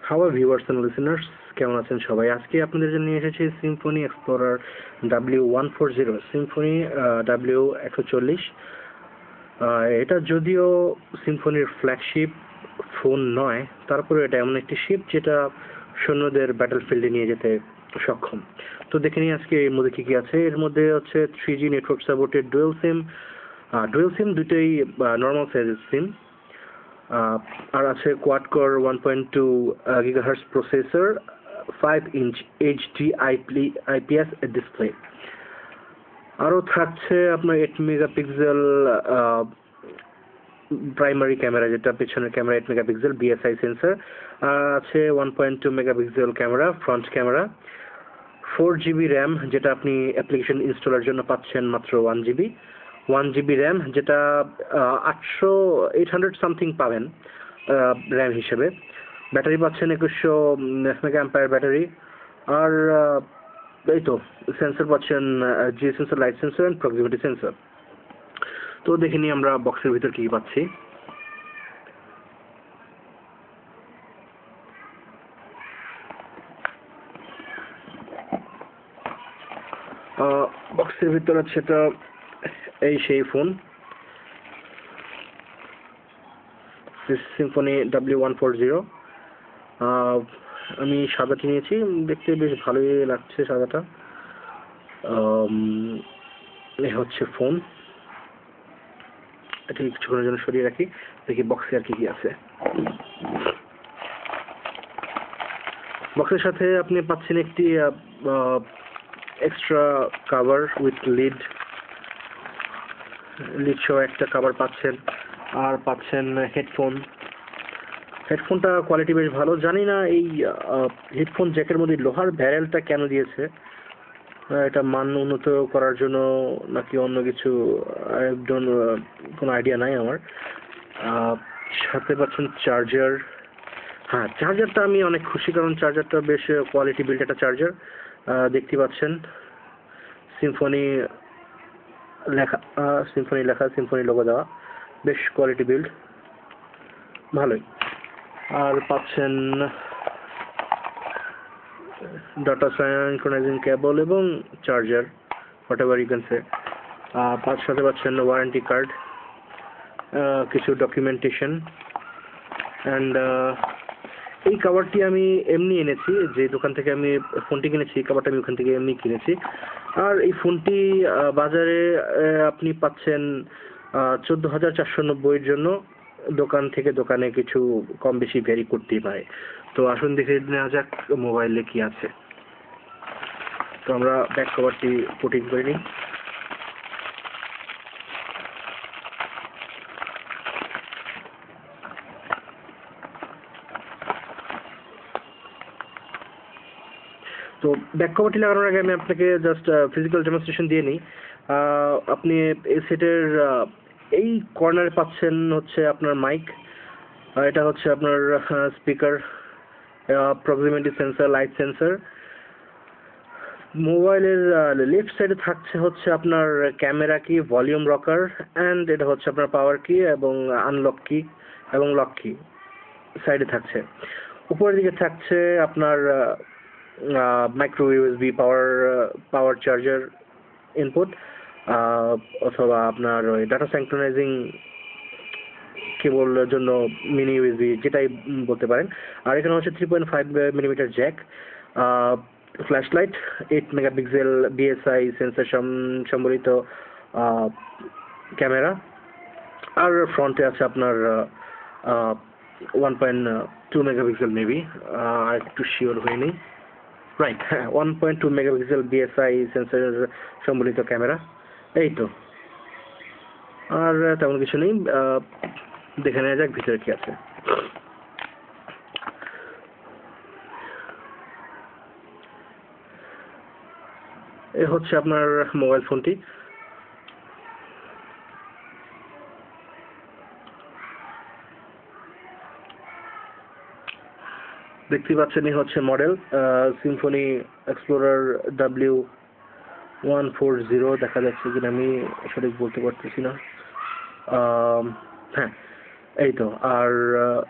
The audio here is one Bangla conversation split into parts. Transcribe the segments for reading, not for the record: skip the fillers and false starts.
How are viewers and listeners, কেমন আছেন সবাই? আজকে আপনাদের জন্য নিয়ে এসেছি Symphony explorer W140, Symphony W140। এটা যদিও সিম্ফনির ফ্ল্যাগশিপ ফোন নয়, তারপরে এটা এমন একটি শিপ যেটা সৈন্যদের ব্যাটলফিল্ডে নিয়ে যেতে সক্ষম। তো দেখে নিই আজকে এর মধ্যে কি আছে। এর মধ্যে হচ্ছে 3G নেটওয়ার্ক সাপোর্টেড ডুয়েল সিম দুটোই নর্মাল সাইজের সিম। আর আছে quad core 1.2 GHz processor, 5-inch HD IPS display. আরও থাকছে আপনার 8 মেগাপিক্সেল প্রাইমারি ক্যামেরা, যেটা পেছনের ক্যামেরা 8 মেগাপিক্সেল BSI সেন্সর। আর আছে 1.2 megapixel camera, front camera. 4GB RAM, যেটা আপনি অ্যাপ্লিকেশন ইনস্টলের জন্য পাচ্ছেন মাত্র 1GB র্যাম, যেটা 800 সামথিং পাবেন র্যাম হিসেবে। ব্যাটারি পাচ্ছেন 2100 মেগা ব্যাটারি। আর এই তো সেন্সর পাচ্ছেন G sensor, light sensor and proximity sensor. তো দেখে নিই আমরা বক্সের ভিতর কি পাচ্ছি। বক্সের ভিতর আছে এটা এই সেই ফোন সিম্ফনি W140। আমি সাদাটি নিয়েছি, দেখতে বেশ ভালোই লাগছে সাদাটা। এই হচ্ছে ফোন। এটি কিছুক্ষণের জন্য সরিয়ে রাখি, দেখি বক্সে আর কি কি আছে। বক্সের সাথে আপনি পাচ্ছেন একটি এক্সট্রা কাভার উইথ লিড সহ একটা কাভার পাচ্ছেন। আর পাচ্ছেন হেডফোনটা কোয়ালিটি বেশ ভালো। জানি না এই হেডফোন জ্যাকের মধ্যে লোহার ব্যারেলটা কেন দিয়েছে, এটা মান উন্নত করার জন্য নাকি অন্য কিছু, কোনো আইডিয়া নাই আমার। সাথে পাচ্ছেন চার্জার। হ্যাঁ, চার্জারটা আমি অনেক খুশি, কারণ চার্জারটা বেশ কোয়ালিটি বিল্ড একটা চার্জার। দেখতে পাচ্ছেন সিম্ফনি লেখা, সিম্ফনি লোগো দেওয়া, বেশ কোয়ালিটি বিল্ড, ভালোই। আর পাচ্ছেন ডাটা সিনক্রোনাইজিং কেবল এবং charger, whatever you can say. সাথে পাচ্ছেন ওয়ারেন্টি কার্ড, কিছু ডকুমেন্টেশন অ্যান্ড এই কভারটি আমি এমনি এনেছি, যে দোকান থেকে আমি ফোনটি কিনেছি এই কভারটা আমি ওখান থেকে এমনি কিনেছি। আর এই ফোনটি বাজারে আপনি পাচ্ছেন 14,490 জন্য। দোকান থেকে দোকানে কিছু কম বেশি ভ্যারি করতেই পারে। তো আসুন দেখে নেওয়া যাক মোবাইলে কি আছে। তো আমরা ব্যাক কভারটি পুটিং করে নিই। তো ব্যাক কভারটি লাগানোর আগে আমি আপনাকে জাস্ট ফিজিক্যাল ডেমনস্ট্রেশন দিয়ে নিই। আপনি এই সেটের এই কর্নারে পাচ্ছেন হচ্ছে আপনার মাইক, এটা হচ্ছে আপনার speaker, proximity sensor, light sensor. মোবাইলের লেফট সাইডে থাকছে হচ্ছে আপনার ক্যামেরা কি, ভলিউম রকার, অ্যান্ড এটা হচ্ছে আপনার পাওয়ার কি এবং আনলক কি এবং লক কি সাইডে থাকছে। উপরের দিকে থাকছে আপনার মাইক্রো ইউএসবি পাওয়ার চার্জার ইনপুট, অথবা আপনার ওই ডাটা সিনক্রোনাইজিং কেবলের জন্য মিনি ইউএসবি, যেটাই বলতে পারেন। আর এখানে হচ্ছে 3.5 millimetre Jack, flash light, 8 megapixel BSI sensor সম্বলিত ক্যামেরা। আর ফ্রন্টে আছে আপনার 1.2 মেগাপিক্সেল মেবি, আর একটু শিওর হয়নি, রাইট, হ্যাঁ 1.2 মেগাপিক্সেল BSI সেন্সর সম্বলিত ক্যামেরা। এই তো, আর তেমন কিছু নেই। দেখে নেওয়া যাক ভিতরে কি আছে। এ হচ্ছে আপনার মোবাইল ফোনটি। দেখতে পাচ্ছেন এই হচ্ছে মডেল সিম্ফনি এক্সপ্লোরার W140, দেখা যাচ্ছে কিনা আমি সঠিক বলতে পারতেছি না। হ্যাঁ, এই তো। আর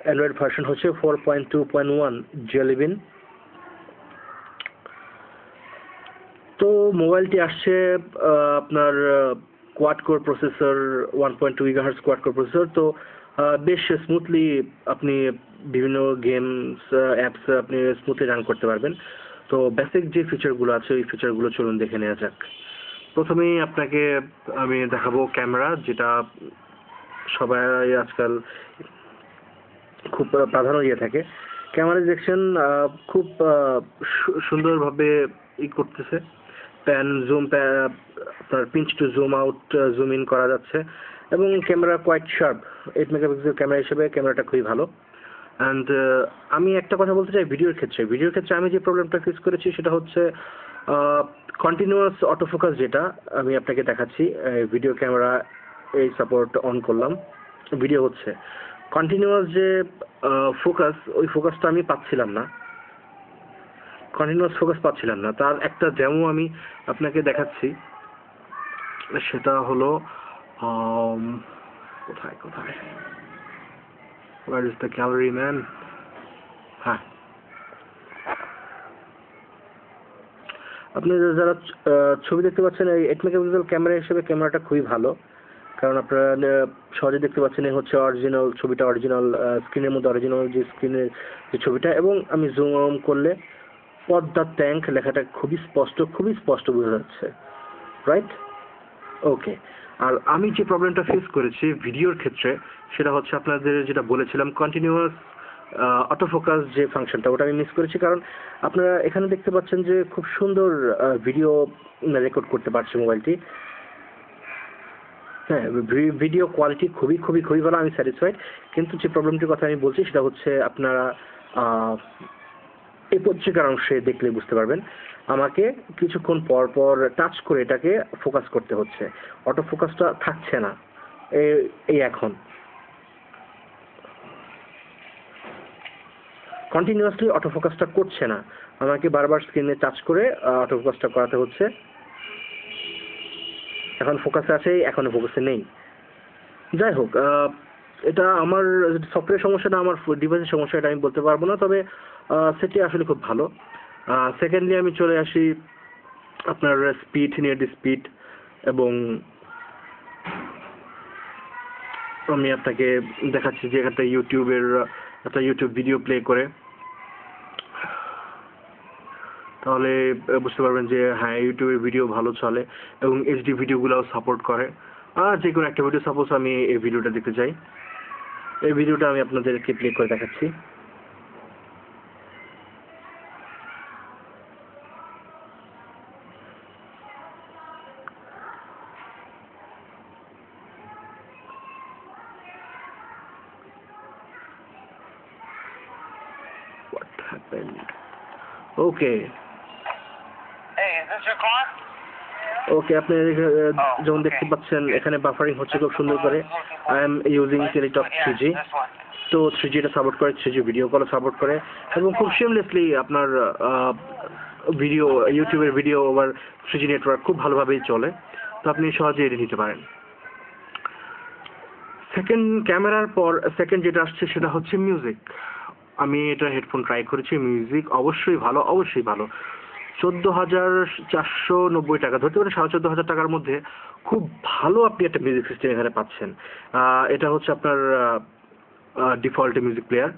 অ্যান্ড্রয়েড ভার্সন হচ্ছে 4.2.1 জেলি বিন। তো মোবাইলটি আসছে আপনার quad core processor, 1.2 GHz quad core processor. তো বেশ স্মুথলি আপনি বিভিন্ন গেমস অ্যাপস আপনি স্মুথলি রান করতে পারবেন। তো বেসিক যে ফিচারগুলো আছে ওই ফিচারগুলো চলুন দেখে নেওয়া যাক। প্রথমেই আপনাকে আমি দেখাবো ক্যামেরা, যেটা সবাই আজকাল খুব প্রাধান্য দিয়ে থাকে। ক্যামেরা দেখছেন খুব সুন্দরভাবে করতেছে। প্যান জুম, আপনার pinch to zoom out, zoom in করা যাচ্ছে এবং camera quite sharp. 8 megapixel camera হিসেবে ক্যামেরাটা খুবই ভালো। অ্যান্ড আমি একটা কথা বলতে চাই ভিডিওর ক্ষেত্রে আমি যে প্রবলেমটা ফেস করেছি সেটা হচ্ছে কন্টিনিউয়াস অটোফোকাস, যেটা আমি আপনাকে দেখাচ্ছি। ভিডিও ক্যামেরা এই সাপোর্ট অন করলাম, ভিডিও হচ্ছে কন্টিনিউয়াস যে ফোকাস, ওই ফোকাসটা আমি পাচ্ছিলাম না, তার একটা ডেমো আমি আপনাকে দেখাচ্ছি। সেটা হলো কোথায় where is the gallery man? হ্যাঁ, আপনি যারা ছবি দেখতে পাচ্ছেন, এই 8 মেগাপিক্সেল ক্যামেরা হিসেবে ক্যামেরাটা খুবই ভালো, কারণ আপনারা সহজে দেখতে পাচ্ছেন এই হচ্ছে অরিজিনাল ছবিটা, অরিজিনাল স্ক্রিনের মধ্যে অরিজিনাল যে স্ক্রিনের যে ছবিটা। এবং আমি জুম করলে পদ্মা ট্যাঙ্ক লেখাটা খুবই স্পষ্ট বোঝা যাচ্ছে, রাইট? ওকে। আর আমি যে প্রবলেমটা ফেস করেছি ভিডিওর ক্ষেত্রে সেটা হচ্ছে আপনাদের যেটা বলেছিলাম, কন্টিনিউয়াস অটোফোকাস যে ফাংশনটা, ওটা আমি মিস করেছি। কারণ আপনারা এখানে দেখতে পাচ্ছেন যে খুব সুন্দর ভিডিও রেকর্ড করতে পারছে মোবাইলটি। হ্যাঁ, ভিডিও কোয়ালিটি খুবই ভালো, আমি স্যাটিসফাইড। কিন্তু যে প্রবলেমটির কথা আমি বলছি সেটা হচ্ছে আপনারা এই পত্রিকার অংশে দেখলে বুঝতে পারবেন। আমাকে কিছুক্ষণ পর টাচ করে এটাকে ফোকাস করতে হচ্ছে, অটো ফোকাসটা থাকছে না। এই এখন কন্টিনিউয়াসলি অটো ফোকাসটা করছে না, আমাকে বারবার স্ক্রিনে টাচ করে অটো ফোকাসটা করাতে হচ্ছে। এখন ফোকাসে আছে, এখনো ফোকাসে নেই। যাই হোক, এটা আমার সফটওয়্যার সমস্যা না, আমার ডিভাইসের সমস্যা, এটা আমি বলতে পারবো না। তবে সেটি আসলে খুব ভালো। সেকেন্ডলি আমি চলে আসি আপনার স্পিড, এবং আমি আপনাকে দেখাচ্ছি যে একটা ইউটিউব ভিডিও প্লে করে, তাহলে বুঝতে পারবেন যে হ্যাঁ, ইউটিউবের ভিডিও ভালো চলে এবং এইচডি ভিডিওগুলোও সাপোর্ট করে। যে কোনো একটা ভিডিও, সাপোজ আমি এই ভিডিওটা দেখতে চাই, এই ভিডিওটা আমি আপনাদেরকে প্লে করে দেখাচ্ছি। What happened? Okay. Hey, is this your car? ওকে, আপনি যেমন দেখতে পাচ্ছেন এখানে বাফারিং হচ্ছে খুব সুন্দর করে। I am using Teletalk 3G। তো 3G এটা সাপোর্ট করে, 3G ভিডিও কল সাপোর্ট করে এবং খুব সিমলেসলি আপনার ইউটিউবের ভিডিও ওভার 3G নেটওয়ার্ক খুব ভালোভাবেই চলে। তো আপনি সহজেই এটা নিতে পারেন। ক্যামেরার পর সেকেন্ড যেটা আসছে সেটা হচ্ছে মিউজিক। আমি এটা হেডফোন ট্রাই করেছি, মিউজিক অবশ্যই ভালো। 14,490 টাকা, ধরতে পারেন 14,500 টাকার মধ্যে খুব ভালো আপনি একটা মিউজিক সিস্টেম এখানে পাচ্ছেন। এটা হচ্ছে আপনার ডিফল্ট মিউজিক প্লেয়ার।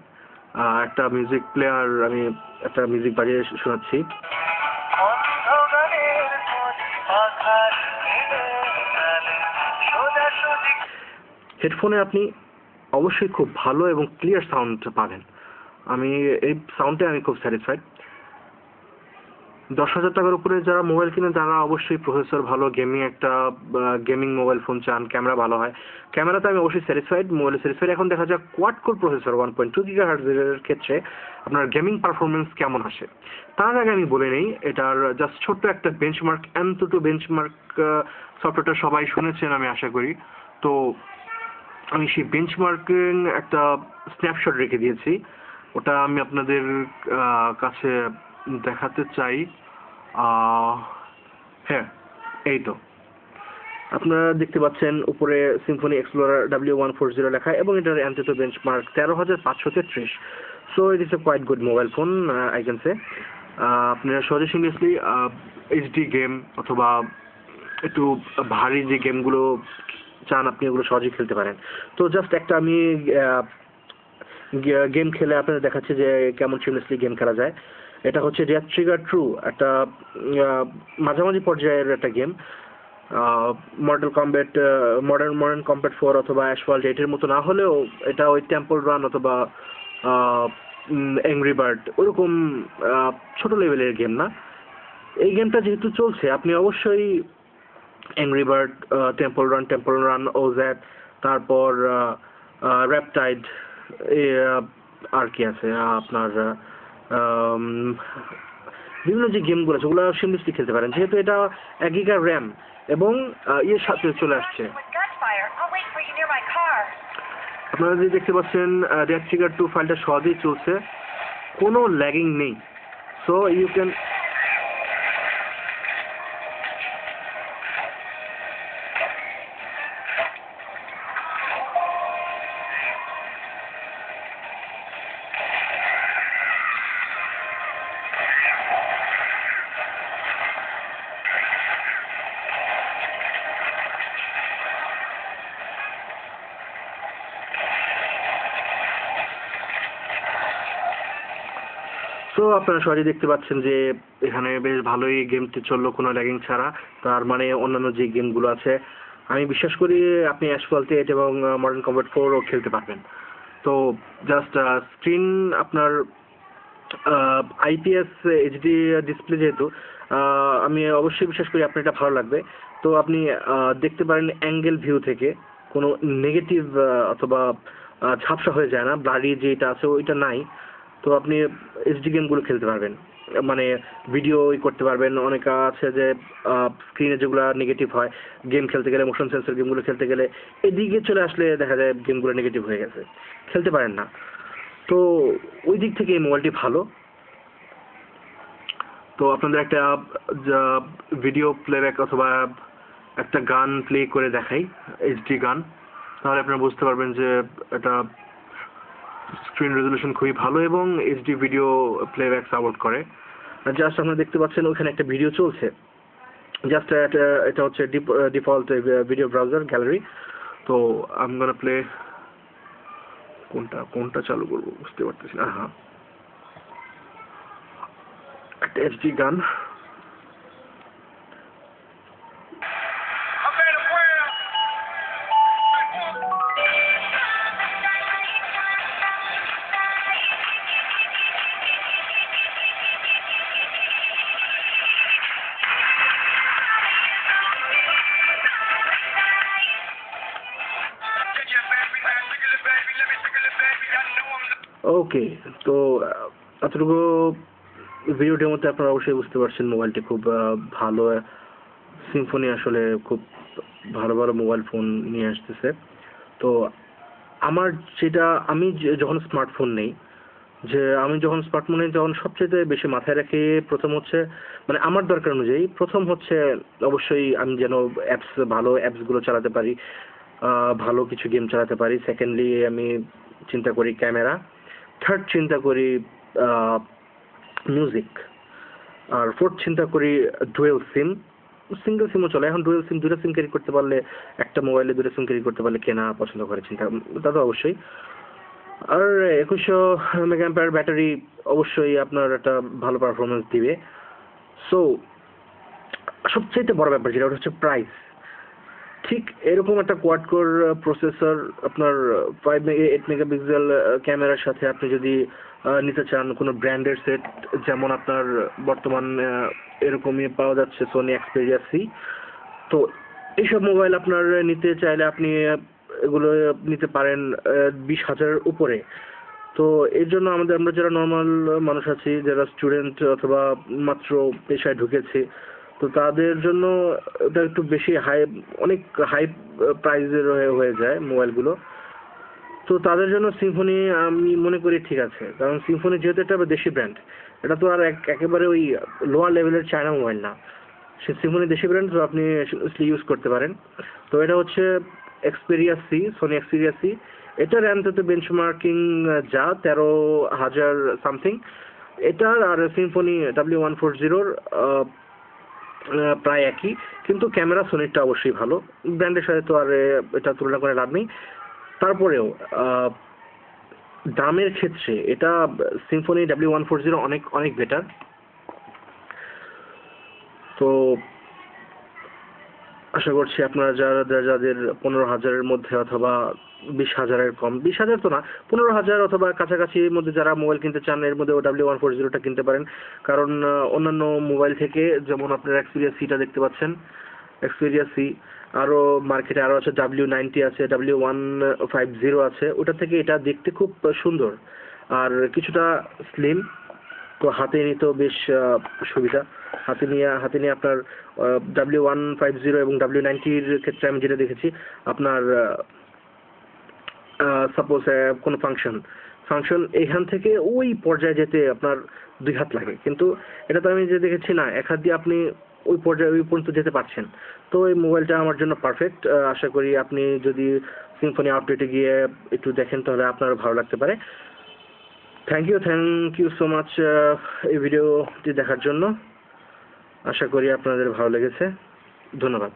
আমি একটা মিউজিক বাজিয়ে শোনাচ্ছি। হেডফোনে আপনি অবশ্যই খুব ভালো এবং ক্লিয়ার সাউন্ড পাবেন। এই সাউন্ডে আমি খুব স্যাটিসফাইড। 10,000 টাকার উপরে যারা মোবাইল কিনে তারা অবশ্যই প্রসেসর ভালো, গেমিং মোবাইল ফোন চান, ক্যামেরা ভালো হয়। ক্যামেরাতে আমি অবশ্যই স্যাটিসফাইড, মোবাইলে স্যাটিসফাইড। এখন দেখা যাক কোয়াড কোর প্রসেসর 1.2 GHz এর ক্ষেত্রে আপনার গেমিং পারফরমেন্স কেমন আসে। তার আগে আমি বলে নেই, এটার জাস্ট ছোট্ট একটা বেঞ্চমার্ক, Antutu বেঞ্চমার্ক সফটওয়্যারটা সবাই শুনেছেন আমি আশা করি। তো আমি সেই বেঞ্চমার্কিং একটা স্ন্যাপশট রেখে দিয়েছি, ওটা আমি আপনাদের কাছে দেখাতে চাই। হ্যাঁ, এই তো আপনারা দেখতে পাচ্ছেন উপরে সিম্ফনি এক্সপ্লোরার W140 লেখা এবং এটার ANTUTU benchmark 13,533। So it is a quite good mobile phone I can say. আপনারা সহজে সিরিয়াসলি এইচডি গেম অথবা একটু ভারী যে গেমগুলো চান আপনি ওগুলো সহজেই খেলতে পারেন। তো জাস্ট একটা আমি গেম খেলে আপনাদের দেখাচ্ছি যে কেমন সিরিয়াসলি গেম খেলা যায়। এটা হচ্ছে ডেথ ট্রিগার ট্রু, একটা মাঝামাঝি পর্যায়ের একটা গেম। মডার্ন কম্ব্যাট 4 অথবা অ্যাসফল্ট 8 এর মতো না হলেও এটা ওই টেম্পল রান অথবা অ্যাংরি বার্ড ওরকম ছোট লেভেলের গেম না। এই গেমটা যেহেতু চলছে আপনি অবশ্যই অ্যাংরি বার্ড, টেম্পল রান ওজ্যাট, তারপর র্যাপটাইড, আর কি আছে আপনার বিভিন্ন যে গেমগুলো আছে ওগুলো সিমলেসলি খেলতে পারেন, যেহেতু এটা 1 গিগা র্যাম এবং এর সাথে চলে আসছে। আপনারা যে দেখতে পাচ্ছেন ডেথ ট্রিগার 2 ফাইলটা সহজেই চলছে, কোনো ল্যাগিং নেই। সো ইউ ক্যান তো আপনারা সহজেই দেখতে পাচ্ছেন যে এখানে বেশ ভালোই গেমটি চললো কোনো ল্যাগিং ছাড়া। তার মানে অন্যান্য যে গেমগুলো আছে আমি বিশ্বাস করি আপনি অ্যাসফল্ট 8 এবং মডার্ন কম্ব্যাট 4ও খেলতে পারবেন। তো জাস্ট স্ক্রিন আপনার আইপিএস এইচডি ডিসপ্লে, যেহেতু আমি অবশ্যই বিশ্বাস করি আপনার এটা ভালো লাগবে। তো আপনি দেখতে পারেন অ্যাঙ্গেল ভিউ থেকে কোনো নেগেটিভ অথবা ঝাপসা হয়ে যায় না, ব্লারি যেটা আছে ওইটা নাই। তো আপনি এইচডি গেমগুলো খেলতে পারবেন, মানে ভিডিও করতে পারবেন। অনেক আছে যে স্ক্রিনে যেগুলো নেগেটিভ হয় গেম খেলতে গেলে, মোশন সেন্সর গেমগুলো খেলতে গেলে এদিকে চলে আসলে দেখা যায় গেমগুলো নেগেটিভ হয়ে গেছে, খেলতে পারেন না। তো ওই দিক থেকে এই মোবাইলটি ভালো। তো আপনাদের একটা ভিডিও প্লেব্যাক অথবা একটা গান প্লে করে দেখাই, এইচডি গান, তাহলে আপনারা বুঝতে পারবেন যে এটা স্ক্রিন রেজলিউশন খুবই ভালো এবং এইচডি ভিডিও প্লেব্যাক সাপোর্ট করে। জাস্ট আপনারা দেখতে পাচ্ছেন ওখানে একটা ভিডিও চলছে, জাস্ট এটা হচ্ছে ডিফল্ট ভিডিও ব্রাউজার গ্যালারি। তো আমি গোনা প্লে, কোনটা চালু করবো বুঝতে পারতেছি না। হ্যাঁ, একটা এইচডি গান। ওকে, তো এতটুকু ভিডিওটির মধ্যে আপনারা অবশ্যই বুঝতে পারছেন মোবাইলটি খুব ভালো। সিম্ফনি আসলে খুব ভালো ভালো মোবাইল ফোন নিয়ে আসতেছে। তো আমার যেটা আমি যখন স্মার্টফোন নেই, যখন সবচেয়ে বেশি মাথায় রাখি প্রথম হচ্ছে মানে আমার দরকার অনুযায়ী প্রথম হচ্ছে অবশ্যই আমি যেন ভালো অ্যাপসগুলো চালাতে পারি, ভালো কিছু গেম চালাতে পারি। সেকেন্ডলি আমি চিন্তা করি ক্যামেরা, থার্ড চিন্তা করি মিউজিক, আর ফোর্থ চিন্তা করি ডুয়েল সিম। সিঙ্গেল সিমও চলে, এখন ডুয়েল সিম, দুটো সিম ক্যারি করতে পারলে, একটা মোবাইলে দুটো সিম ক্যারি করতে পারলে কেনা পছন্দ করে চিন্তা, তা তো অবশ্যই। আর 2100 মেগাঅ্যাম্পিয়ার ব্যাটারি অবশ্যই আপনার একটা ভালো পারফরমেন্স দিবে। সো সবচেয়ে বড় ব্যাপার যেটা হচ্ছে প্রাইস। ঠিক এরকম একটা কোয়াড কোর প্রসেসর আপনার 8 মেগাপিক্সেল ক্যামেরার সাথে আপনি যদি নিতে চান কোনো ব্র্যান্ডের সেট, যেমন আপনার বর্তমান এরকমই পাওয়া যাচ্ছে সোনি এক্সপেরিয়া সি। তো এইসব মোবাইল আপনার নিতে চাইলে আপনি এগুলো নিতে পারেন 20,000-এর উপরে। তো এর জন্য আমরা যারা নর্মাল মানুষ আছি, যারা স্টুডেন্ট অথবা মাত্র পেশায় ঢুকেছি, তো তাদের জন্য এটা একটু বেশি অনেক হাই প্রাইজের হয়ে যায় মোবাইলগুলো। তো তাদের জন্য সিম্ফনি আমি মনে করি ঠিক আছে, কারণ সিম্ফনি যেহেতু একটা দেশি ব্র্যান্ড, এটা তো আর একেবারে ওই লোয়ার লেভেলের চায়না মোবাইল না। সে সিম্ফনি দেশি ব্র্যান্ড, তো আপনি ইউজ করতে পারেন। তো এটা হচ্ছে Xperia C, Sony Xperia C. এটার র্যামটাতে বেঞ্চমার্কিং যা 13,000 সামথিং, এটার আর সিম্ফনি W140 প্রায় একই, কিন্তু ক্যামেরা সোনিরটা অবশ্যই ভালো। ব্র্যান্ডের সাথে তো আর এটা তুলনা করে লাভ নেই। তারপরেও দামের ক্ষেত্রে এটা সিম্ফনি W140 অনেক অনেক বেটার। তো আশা করছি আপনারা যাদের 15,000-এর মধ্যে অথবা 20,000-এর কম, 20,000 তো না, 15,000 অথবা কাছাকাছির মধ্যে যারা মোবাইল কিনতে চান, এর মধ্যে W140টা কিনতে পারেন। কারণ অন্যান্য মোবাইল থেকে, যেমন আপনারা এক্সপেরিয়া সিটা দেখতে পাচ্ছেন, এক্সপেরিয়া সি, আরও মার্কেটে আরও আছে W90 আছে, W150 আছে, ওটা থেকে এটা দেখতে খুব সুন্দর আর কিছুটা স্লিম। তো হাতে নিতেও বেশ সুবিধা। হাতে নিয়ে আপনার W150 এবং W90-র ক্ষেত্রে আমি যেটা দেখেছি, আপনার সাপোজ কোনো ফাংশন এখান থেকে ওই পর্যায়ে যেতে আপনার 2 হাত লাগে, কিন্তু এটা তো আমি যে দেখেছি না, 1 হাত দিয়ে আপনি ওই পর্যায়ে ওই পর্যন্ত যেতে পারছেন। তো এই মোবাইলটা আমার জন্য পারফেক্ট। আশা করি আপনি যদি সিম্ফনি আপডেটে গিয়ে একটু দেখেন তাহলে আপনার ভালো লাগতে পারে। থ্যাংক ইউ সো মাচ এই ভিডিওটি দেখার জন্য। আশা করি আপনাদের ভালো লেগেছে। ধন্যবাদ।